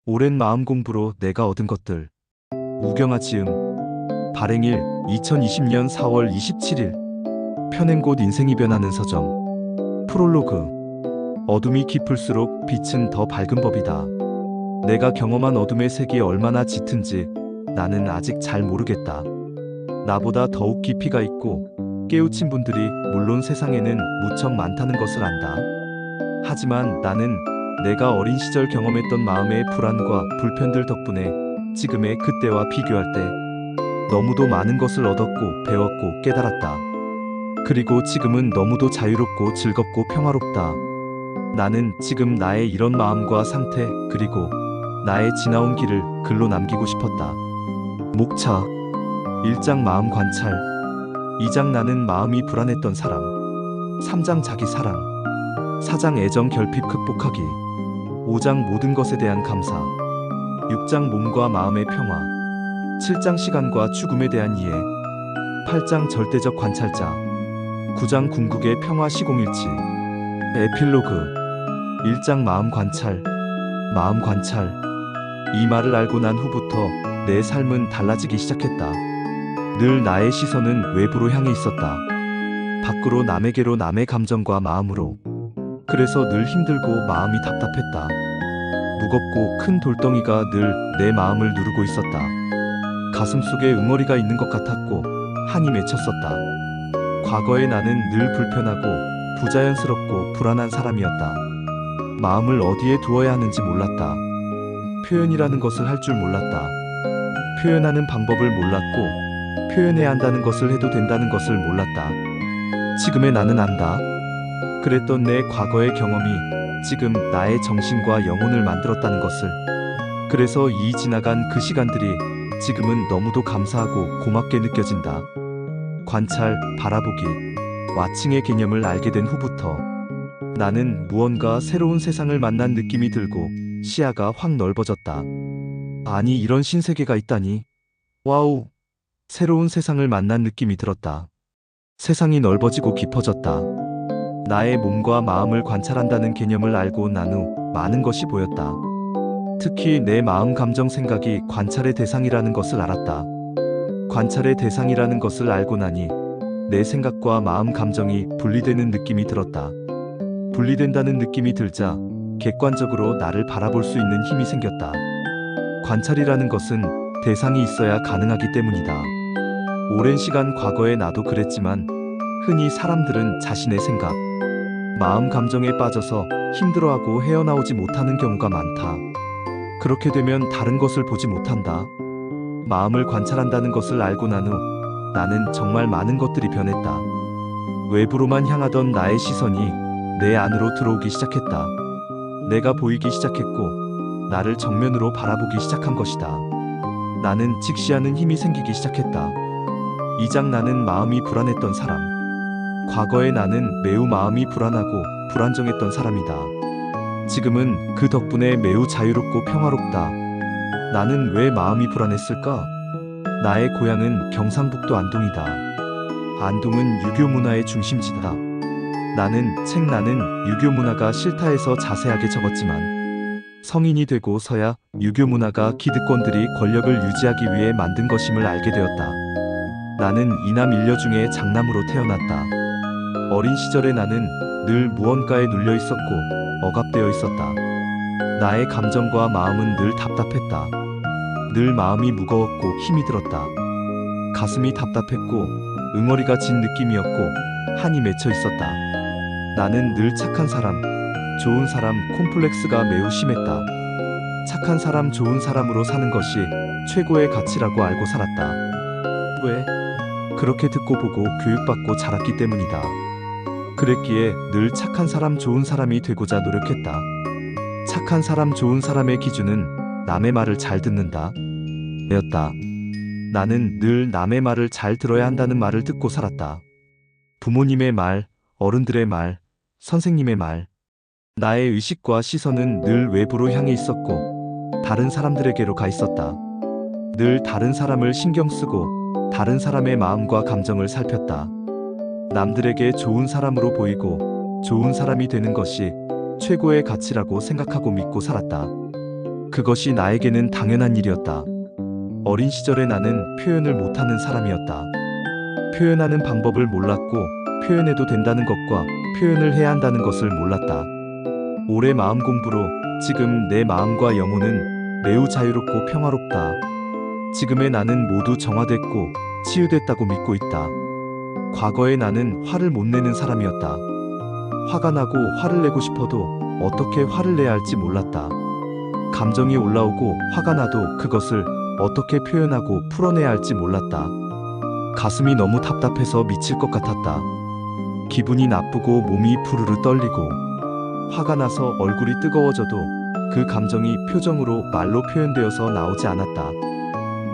오랜 마음 공부로 내가 얻은 것들. 우경아 지음. 발행일 2020년 4월 27일. 펴낸 곳 인생이 변하는 서점. 프롤로그. 어둠이 깊을수록 빛은 더 밝은 법이다. 내가 경험한 어둠의 색이 얼마나 짙은지 나는 아직 잘 모르겠다. 나보다 더욱 깊이가 있고 깨우친 분들이 물론 세상에는 무척 많다는 것을 안다. 하지만 나는 내가 어린 시절 경험했던 마음의 불안과 불편들 덕분에 지금의 그때와 비교할 때 너무도 많은 것을 얻었고 배웠고 깨달았다. 그리고 지금은 너무도 자유롭고 즐겁고 평화롭다. 나는 지금 나의 이런 마음과 상태 그리고 나의 지나온 길을 글로 남기고 싶었다. 목차. 1장 마음 관찰. 2장 나는 마음이 불안했던 사람. 3장 자기 사랑. 4장 애정 결핍 극복하기. 5장 모든 것에 대한 감사. 6장 몸과 마음의 평화. 7장 시간과 죽음에 대한 이해. 8장 절대적 관찰자. 9장 궁극의 평화 시공일치. 에필로그. 1장 마음 관찰. 마음 관찰. 이 말을 알고 난 후부터 내 삶은 달라지기 시작했다. 늘 나의 시선은 외부로 향해 있었다. 밖으로 남에게로 남의 감정과 마음으로. 그래서 늘 힘들고 마음이 답답했다. 무겁고 큰 돌덩이가 늘 내 마음을 누르고 있었다. 가슴속에 응어리가 있는 것 같았고 한이 맺혔었다. 과거의 나는 늘 불편하고 부자연스럽고 불안한 사람이었다. 마음을 어디에 두어야 하는지 몰랐다. 표현이라는 것을 할 줄 몰랐다. 표현하는 방법을 몰랐고 표현해야 한다는 것을 해도 된다는 것을 몰랐다. 지금의 나는 안다. 그랬던 내 과거의 경험이 지금 나의 정신과 영혼을 만들었다는 것을. 그래서 이 지나간 그 시간들이 지금은 너무도 감사하고 고맙게 느껴진다. 관찰, 바라보기, 와칭의 개념을 알게 된 후부터 나는 무언가 새로운 세상을 만난 느낌이 들고 시야가 확 넓어졌다. 아니, 이런 신세계가 있다니. 와우. 새로운 세상을 만난 느낌이 들었다. 세상이 넓어지고 깊어졌다. 나의 몸과 마음을 관찰한다는 개념을 알고 난 후 많은 것이 보였다. 특히 내 마음, 감정, 생각이 관찰의 대상이라는 것을 알았다. 관찰의 대상이라는 것을 알고 나니 내 생각과 마음, 감정이 분리되는 느낌이 들었다. 분리된다는 느낌이 들자 객관적으로 나를 바라볼 수 있는 힘이 생겼다. 관찰이라는 것은 대상이 있어야 가능하기 때문이다. 오랜 시간 과거의 나도 그랬지만 흔히 사람들은 자신의 생각, 마음, 감정에 빠져서 힘들어하고 헤어나오지 못하는 경우가 많다. 그렇게 되면 다른 것을 보지 못한다. 마음을 관찰한다는 것을 알고 난 후 나는 정말 많은 것들이 변했다. 외부로만 향하던 나의 시선이 내 안으로 들어오기 시작했다. 내가 보이기 시작했고 나를 정면으로 바라보기 시작한 것이다. 나는 직시하는 힘이 생기기 시작했다. 2장 나는 마음이 불안했던 사람. 과거의 나는 매우 마음이 불안하고 불안정했던 사람이다. 지금은 그 덕분에 매우 자유롭고 평화롭다. 나는 왜 마음이 불안했을까? 나의 고향은 경상북도 안동이다. 안동은 유교 문화의 중심지다. 나는 유교 문화가 싫다해서 자세하게 적었지만 성인이 되고서야 유교 문화가 기득권들이 권력을 유지하기 위해 만든 것임을 알게 되었다. 나는 이남 일녀 중에 장남으로 태어났다. 어린 시절의 나는 늘 무언가에 눌려 있었고 억압되어 있었다. 나의 감정과 마음은 늘 답답했다. 늘 마음이 무거웠고 힘이 들었다. 가슴이 답답했고 응어리가 진 느낌이었고 한이 맺혀 있었다. 나는 늘 착한 사람, 좋은 사람 콤플렉스가 매우 심했다. 착한 사람, 좋은 사람으로 사는 것이 최고의 가치라고 알고 살았다. 왜? 그렇게 듣고 보고 교육받고 자랐기 때문이다. 그랬기에 늘 착한 사람, 좋은 사람이 되고자 노력했다. 착한 사람, 좋은 사람의 기준은 남의 말을 잘 듣는다 였다. 나는 늘 남의 말을 잘 들어야 한다는 말을 듣고 살았다. 부모님의 말, 어른들의 말, 선생님의 말. 나의 의식과 시선은 늘 외부로 향해 있었고 다른 사람들에게로 가 있었다. 늘 다른 사람을 신경 쓰고 다른 사람의 마음과 감정을 살폈다. 남들에게 좋은 사람으로 보이고 좋은 사람이 되는 것이 최고의 가치라고 생각하고 믿고 살았다. 그것이 나에게는 당연한 일이었다. 어린 시절에 나는 표현을 못하는 사람이었다. 표현하는 방법을 몰랐고 표현해도 된다는 것과 표현을 해야 한다는 것을 몰랐다. 오래 마음 공부로 지금 내 마음과 영혼은 매우 자유롭고 평화롭다. 지금의 나는 모두 정화됐고 치유됐다고 믿고 있다. 과거의 나는 화를 못 내는 사람이었다. 화가 나고 화를 내고 싶어도 어떻게 화를 내야 할지 몰랐다. 감정이 올라오고 화가 나도 그것을 어떻게 표현하고 풀어내야 할지 몰랐다. 가슴이 너무 답답해서 미칠 것 같았다. 기분이 나쁘고 몸이 부르르 떨리고 화가 나서 얼굴이 뜨거워져도 그 감정이 표정으로 말로 표현되어서 나오지 않았다.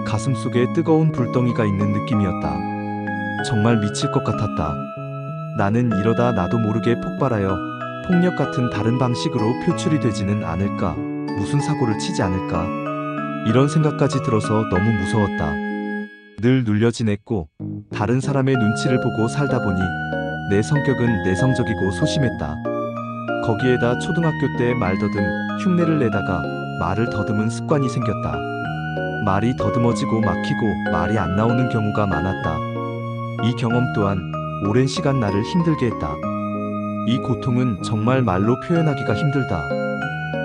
가슴속에 뜨거운 불덩이가 있는 느낌이었다. 정말 미칠 것 같았다. 나는 이러다 나도 모르게 폭발하여 폭력 같은 다른 방식으로 표출이 되지는 않을까, 무슨 사고를 치지 않을까, 이런 생각까지 들어서 너무 무서웠다. 늘 눌려 지냈고 다른 사람의 눈치를 보고 살다 보니 내 성격은 내성적이고 소심했다. 거기에다 초등학교 때 말더듬, 흉내를 내다가 말을 더듬은 습관이 생겼다. 말이 더듬어지고 막히고 말이 안 나오는 경우가 많았다. 이 경험 또한 오랜 시간 나를 힘들게 했다. 이 고통은 정말 말로 표현하기가 힘들다.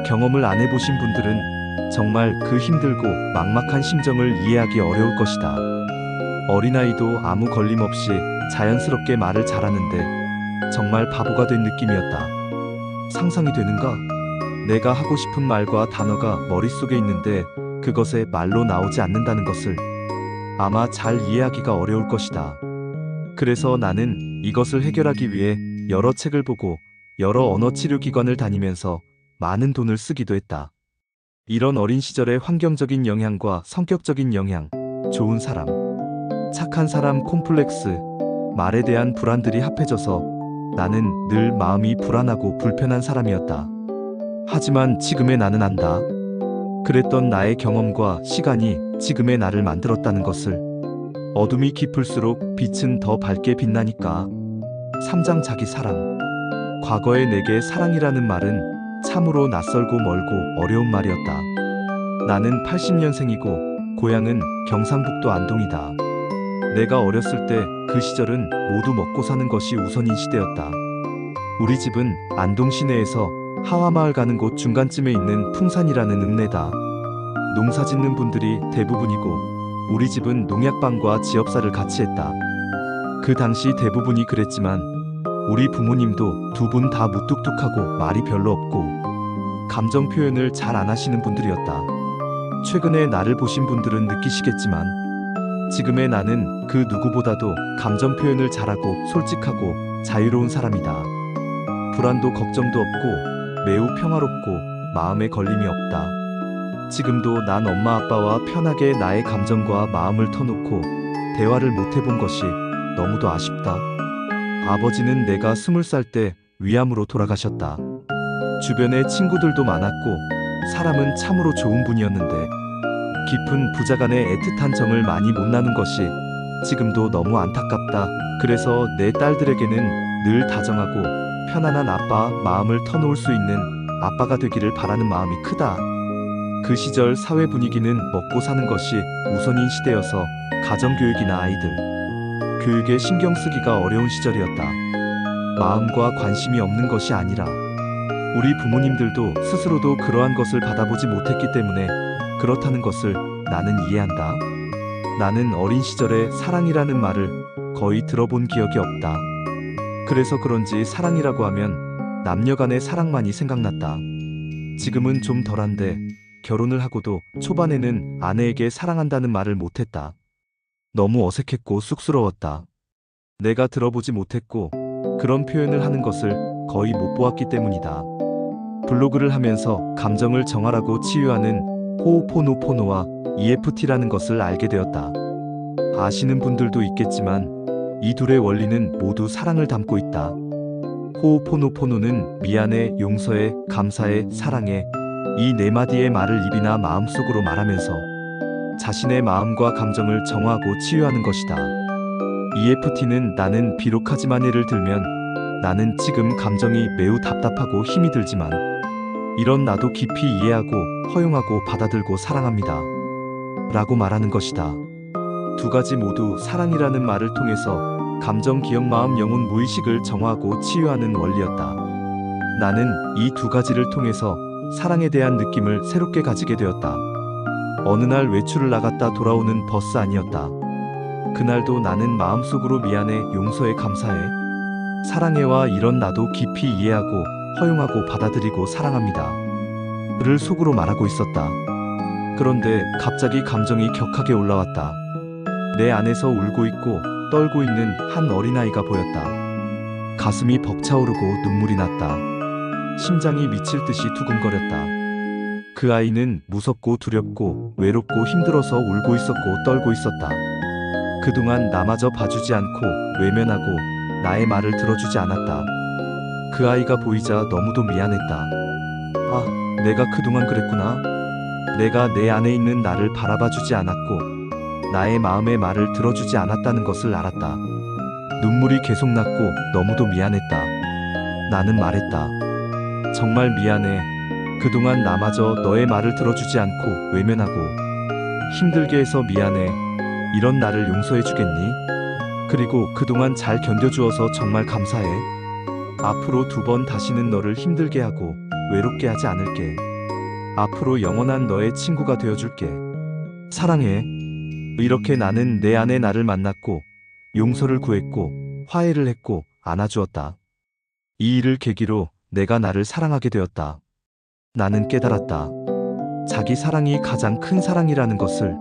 경험을 안 해보신 분들은 정말 그 힘들고 막막한 심정을 이해하기 어려울 것이다. 어린아이도 아무 걸림 없이 자연스럽게 말을 잘하는데 정말 바보가 된 느낌이었다. 상상이 되는가? 내가 하고 싶은 말과 단어가 머릿속에 있는데 그것에 말로 나오지 않는다는 것을 아마 잘 이해하기가 어려울 것이다. 그래서 나는 이것을 해결하기 위해 여러 책을 보고 여러 언어 치료 기관을 다니면서 많은 돈을 쓰기도 했다. 이런 어린 시절의 환경적인 영향과 성격적인 영향, 좋은 사람, 착한 사람 콤플렉스, 말에 대한 불안들이 합해져서 나는 늘 마음이 불안하고 불편한 사람이었다. 하지만 지금의 나는 안다. 그랬던 나의 경험과 시간이 지금의 나를 만들었다는 것을. 어둠이 깊을수록 빛은 더 밝게 빛나니까. 3장 자기 사랑. 과거의 내게 사랑이라는 말은 참으로 낯설고 멀고 어려운 말이었다. 나는 80년생이고 고향은 경상북도 안동이다. 내가 어렸을 때 그 시절은 모두 먹고 사는 것이 우선인 시대였다. 우리 집은 안동 시내에서 하와마을 가는 곳 중간쯤에 있는 풍산이라는 읍내다. 농사 짓는 분들이 대부분이고 우리 집은 농약방과 지업사를 같이 했다. 그 당시 대부분이 그랬지만 우리 부모님도 두 분 다 무뚝뚝하고 말이 별로 없고 감정 표현을 잘 안 하시는 분들이었다. 최근에 나를 보신 분들은 느끼시겠지만 지금의 나는 그 누구보다도 감정 표현을 잘하고 솔직하고 자유로운 사람이다. 불안도 걱정도 없고 매우 평화롭고 마음에 걸림이 없다. 지금도 난 엄마 아빠와 편하게 나의 감정과 마음을 터놓고 대화를 못 해본 것이 너무도 아쉽다. 아버지는 내가 20살 때 위암으로 돌아가셨다. 주변에 친구들도 많았고 사람은 참으로 좋은 분이었는데 깊은 부자간의 애틋한 정을 많이 못 나눈 것이 지금도 너무 안타깝다. 그래서 내 딸들에게는 늘 다정하고 편안한 아빠 마음을 터놓을 수 있는 아빠가 되기를 바라는 마음이 크다. 그 시절 사회 분위기는 먹고 사는 것이 우선인 시대여서 가정교육이나 아이들 교육에 신경 쓰기가 어려운 시절이었다. 마음과 관심이 없는 것이 아니라 우리 부모님들도 스스로도 그러한 것을 받아보지 못했기 때문에 그렇다는 것을 나는 이해한다. 나는 어린 시절에 사랑이라는 말을 거의 들어본 기억이 없다. 그래서 그런지 사랑이라고 하면 남녀 간의 사랑만이 생각났다. 지금은 좀 덜한데 결혼을 하고도 초반에는 아내에게 사랑한다는 말을 못했다. 너무 어색했고 쑥스러웠다. 내가 들어보지 못했고 그런 표현을 하는 것을 거의 못 보았기 때문이다. 블로그를 하면서 감정을 정화하고 치유하는 호오포노포노와 EFT라는 것을 알게 되었다. 아시는 분들도 있겠지만 이 둘의 원리는 모두 사랑을 담고 있다. 호오포노포노는 미안해, 용서해, 감사해, 사랑해 이 네 마디의 말을 입이나 마음속으로 말하면서 자신의 마음과 감정을 정화하고 치유하는 것이다. EFT는 나는 비록하지만 예를 들면 나는 지금 감정이 매우 답답하고 힘이 들지만 이런 나도 깊이 이해하고 허용하고 받아들고 사랑합니다. 라고 말하는 것이다. 두 가지 모두 사랑이라는 말을 통해서 감정, 기억, 마음, 영혼, 무의식을 정화하고 치유하는 원리였다. 나는 이 두 가지를 통해서 사랑에 대한 느낌을 새롭게 가지게 되었다. 어느 날 외출을 나갔다 돌아오는 버스 안이었다. 그날도 나는 마음속으로 미안해, 용서해, 감사해, 사랑해와 이런 나도 깊이 이해하고 허용하고 받아들이고 사랑합니다. 를 속으로 말하고 있었다. 그런데 갑자기 감정이 격하게 올라왔다. 내 안에서 울고 있고 떨고 있는 한 어린아이가 보였다. 가슴이 벅차오르고 눈물이 났다. 심장이 미칠 듯이 두근거렸다. 그 아이는 무섭고 두렵고 외롭고 힘들어서 울고 있었고 떨고 있었다. 그동안 나마저 봐주지 않고 외면하고 나의 말을 들어주지 않았다. 그 아이가 보이자 너무도 미안했다. 아, 내가 그동안 그랬구나. 내가 내 안에 있는 나를 바라봐주지 않았고 나의 마음의 말을 들어주지 않았다는 것을 알았다. 눈물이 계속 났고 너무도 미안했다. 나는 말했다. 정말 미안해. 그동안 나마저 너의 말을 들어주지 않고 외면하고 힘들게 해서 미안해. 이런 나를 용서해 주겠니? 그리고 그동안 잘 견뎌주어서 정말 감사해. 앞으로 2번 다시는 너를 힘들게 하고 외롭게 하지 않을게. 앞으로 영원한 너의 친구가 되어줄게. 사랑해. 이렇게 나는 내 안의 나를 만났고 용서를 구했고 화해를 했고 안아주었다. 이 일을 계기로 내가 나를 사랑하게 되었다. 나는 깨달았다. 자기 사랑이 가장 큰 사랑이라는 것을,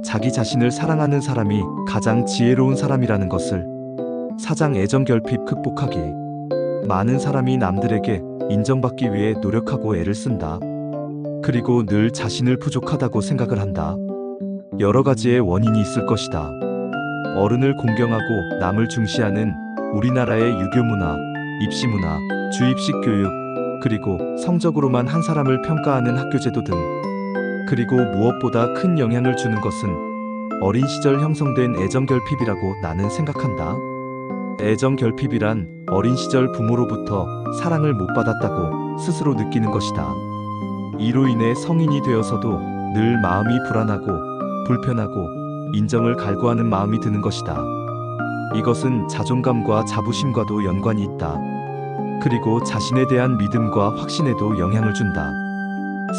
자기 자신을 사랑하는 사람이 가장 지혜로운 사람이라는 것을. 사장 애정 결핍 극복하기. 많은 사람이 남들에게 인정받기 위해 노력하고 애를 쓴다. 그리고 늘 자신을 부족하다고 생각을 한다. 여러 가지의 원인이 있을 것이다. 어른을 공경하고 남을 중시하는 우리나라의 유교 문화, 입시 문화, 주입식 교육, 그리고 성적으로만 한 사람을 평가하는 학교제도 등. 그리고 무엇보다 큰 영향을 주는 것은 어린 시절 형성된 애정결핍이라고 나는 생각한다. 애정결핍이란 어린 시절 부모로부터 사랑을 못 받았다고 스스로 느끼는 것이다. 이로 인해 성인이 되어서도 늘 마음이 불안하고 불편하고 인정을 갈구하는 마음이 드는 것이다. 이것은 자존감과 자부심과도 연관이 있다. 그리고 자신에 대한 믿음과 확신에도 영향을 준다.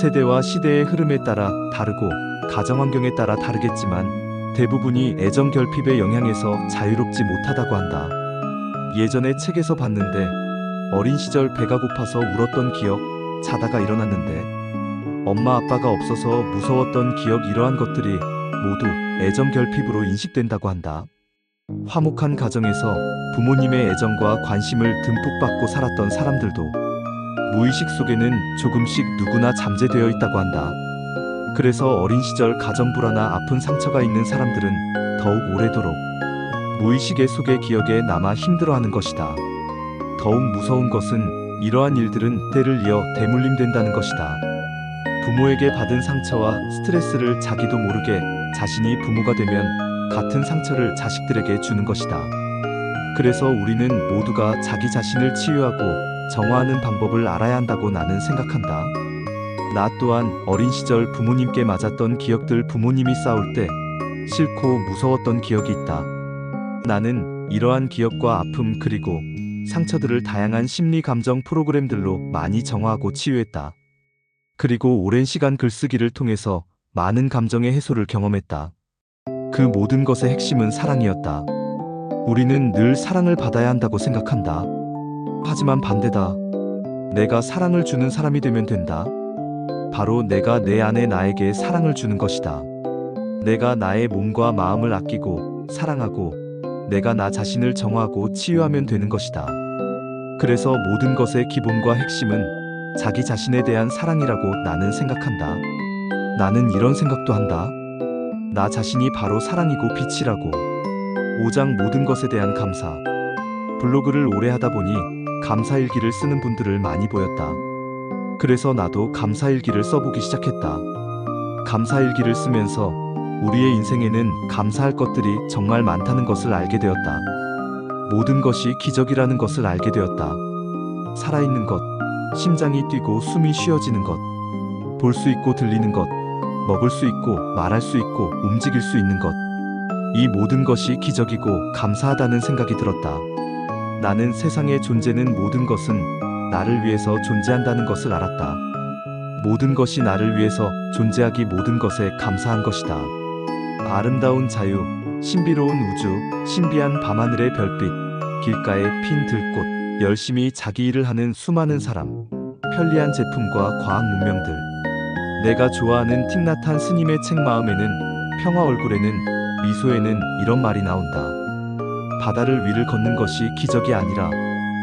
세대와 시대의 흐름에 따라 다르고 가정 환경에 따라 다르겠지만 대부분이 애정 결핍의 영향에서 자유롭지 못하다고 한다. 예전에 책에서 봤는데 어린 시절 배가 고파서 울었던 기억, 자다가 일어났는데 엄마 아빠가 없어서 무서웠던 기억, 이러한 것들이 모두 애정 결핍으로 인식된다고 한다. 화목한 가정에서 부모님의 애정과 관심을 듬뿍 받고 살았던 사람들도 무의식 속에는 조금씩 누구나 잠재되어 있다고 한다. 그래서 어린 시절 가정 불화나 아픈 상처가 있는 사람들은 더욱 오래도록 무의식의 속의 기억에 남아 힘들어하는 것이다. 더욱 무서운 것은 이러한 일들은 때를 이어 대물림된다는 것이다. 부모에게 받은 상처와 스트레스를 자기도 모르게 자신이 부모가 되면 같은 상처를 자식들에게 주는 것이다. 그래서 우리는 모두가 자기 자신을 치유하고 정화하는 방법을 알아야 한다고 나는 생각한다. 나 또한 어린 시절 부모님께 맞았던 기억들, 부모님이 싸울 때 싫고 무서웠던 기억이 있다. 나는 이러한 기억과 아픔 그리고 상처들을 다양한 심리 감정 프로그램들로 많이 정화하고 치유했다. 그리고 오랜 시간 글쓰기를 통해서 많은 감정의 해소를 경험했다. 그 모든 것의 핵심은 사랑이었다. 우리는 늘 사랑을 받아야 한다고 생각한다. 하지만 반대다. 내가 사랑을 주는 사람이 되면 된다. 바로 내가 내 안에 나에게 사랑을 주는 것이다. 내가 나의 몸과 마음을 아끼고 사랑하고 내가 나 자신을 정화하고 치유하면 되는 것이다. 그래서 모든 것의 기본과 핵심은 자기 자신에 대한 사랑이라고 나는 생각한다. 나는 이런 생각도 한다. 나 자신이 바로 사랑이고 빛이라고. 5장 모든 것에 대한 감사. 블로그를 오래 하다 보니 감사일기를 쓰는 분들을 많이 보였다. 그래서 나도 감사일기를 써보기 시작했다. 감사일기를 쓰면서 우리의 인생에는 감사할 것들이 정말 많다는 것을 알게 되었다. 모든 것이 기적이라는 것을 알게 되었다. 살아있는 것, 심장이 뛰고 숨이 쉬어지는 것, 볼 수 있고 들리는 것, 먹을 수 있고 말할 수 있고 움직일 수 있는 것, 이 모든 것이 기적이고 감사하다는 생각이 들었다. 나는 세상에 존재는 모든 것은 나를 위해서 존재한다는 것을 알았다. 모든 것이 나를 위해서 존재하기 모든 것에 감사한 것이다. 아름다운 자유, 신비로운 우주, 신비한 밤하늘의 별빛, 길가에 핀 들꽃, 열심히 자기 일을 하는 수많은 사람, 편리한 제품과 과학 문명들. 내가 좋아하는 틱나탄 스님의 책 마음에는, 평화 얼굴에는, 미소에는 이런 말이 나온다. 바다를 위를 걷는 것이 기적이 아니라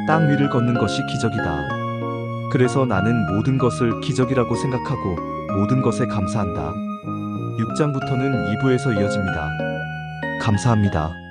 땅 위를 걷는 것이 기적이다. 그래서 나는 모든 것을 기적이라고 생각하고 모든 것에 감사한다. 6장부터는 2부에서 이어집니다. 감사합니다.